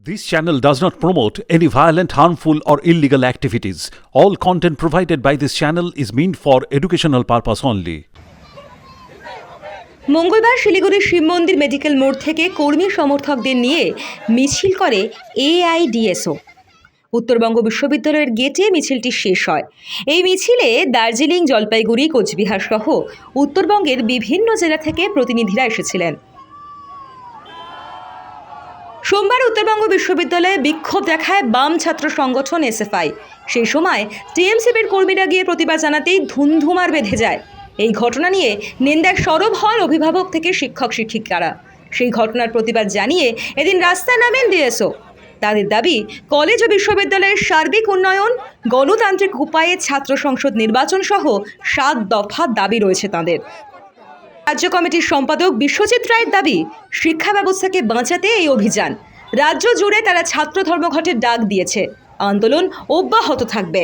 This channel does not promote any violent, harmful, or illegal activities. All content provided by this channel is meant for educational purpose only. মঙ্গলবার শিলিগুড়ির শিব মন্দির medical মোড় থেকে কর্মী সমর্থকদের নিয়ে মিছিল করে এআইডিএসও। উত্তরবঙ্গ বিশ্ববিদ্যালয়ের গেটে মিছিলটি শেষ হয়। এই মিছিলে দার্জিলিং, জলপাইগুড়ি, কোচবিহার সহ উত্তরবঙ্গের বিভিন্ন জেলা থেকে প্রতিনিধিরা এসেছিলেন। সোমবার উত্তরবঙ্গ বিশ্ববিদ্যালয়ে বিক্ষোভ দেখায় বাম ছাত্র সংগঠন এসএফআই। সেই সময় টিএমসিপির কর্মীরা গিয়ে প্রতিবাদ জানাতেই ধুন্ধুমার বেঁধে যায়। এই ঘটনা নিয়ে নিন্দায় সরব হন অভিভাবক থেকে শিক্ষক শিক্ষিকারা। সেই ঘটনার প্রতিবাদ জানিয়ে এদিন রাস্তায় নামেন ডিএসও। তাদের দাবি, কলেজ ও বিশ্ববিদ্যালয়ের সার্বিক উন্নয়ন, গণতান্ত্রিক উপায়ে ছাত্র সংসদ নির্বাচন সহ 7 দফা দাবি রয়েছে তাদের। রাজ্য কমিটির সম্পাদক বিশ্বজিৎ রায়ের দাবি, শিক্ষা ব্যবস্থাকে বাঁচাতে এই অভিযান। রাজ্য জুড়ে তারা ছাত্র ধর্মঘটের ডাক দিয়েছে। আন্দোলন অব্যাহত থাকবে।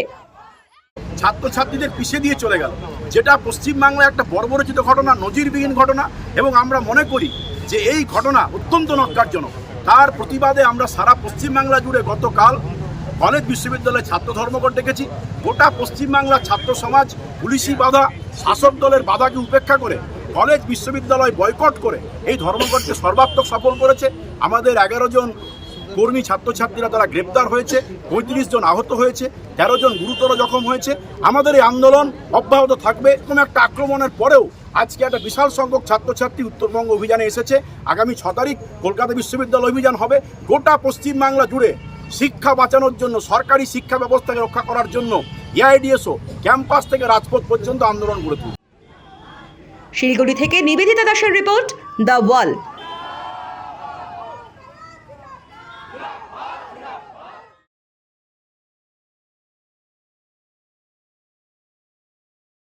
ছাত্রছাত্রীদের পিছিয়ে দিয়ে চলে গেল, যেটা পশ্চিমবাংলায় একটা বর্বরচিত ঘটনা, নজিরবিহীন ঘটনা, এবং আমরা মনে করি যে এই ঘটনা অত্যন্ত নক্কারজনক। তার প্রতিবাদে আমরা সারা পশ্চিমবাংলা জুড়ে গতকাল কলেজ বিশ্ববিদ্যালয়ে ছাত্র ধর্মঘট ডেকেছি। গোটা পশ্চিমবাংলার ছাত্র সমাজ পুলিশি বাধা, শাসক দলের বাধাকে উপেক্ষা করে কলেজ বিশ্ববিদ্যালয় বয়কট করে এই ধর্মঘটকে সর্বাত্মক সফল করেছে। আমাদের 11 জন কর্মী ছাত্রছাত্রীরা তারা গ্রেপ্তার হয়েছে, 35 জন আহত হয়েছে, 13 জন গুরুতর জখম হয়েছে। আমাদের এই আন্দোলন অব্যাহত থাকবে। এরকম একটা আক্রমণের পরেও আজকে একটা বিশাল সংখ্যক ছাত্রছাত্রী উত্তরবঙ্গ অভিযানে এসেছে। আগামী 6 তারিখ কলকাতা বিশ্ববিদ্যালয় অভিযান হবে। গোটা পশ্চিমবাংলা জুড়ে শিক্ষা বাঁচানোর জন্য, সরকারি শিক্ষা ব্যবস্থাকে রক্ষা করার জন্য এআইডিএসও ক্যাম্পাস থেকে রাজপথ পর্যন্ত আন্দোলন গড়ে তুলবে। শিলিগুড়ি থেকে নিবেদিতা দাসের রিপোর্ট, দ্য ওয়াল।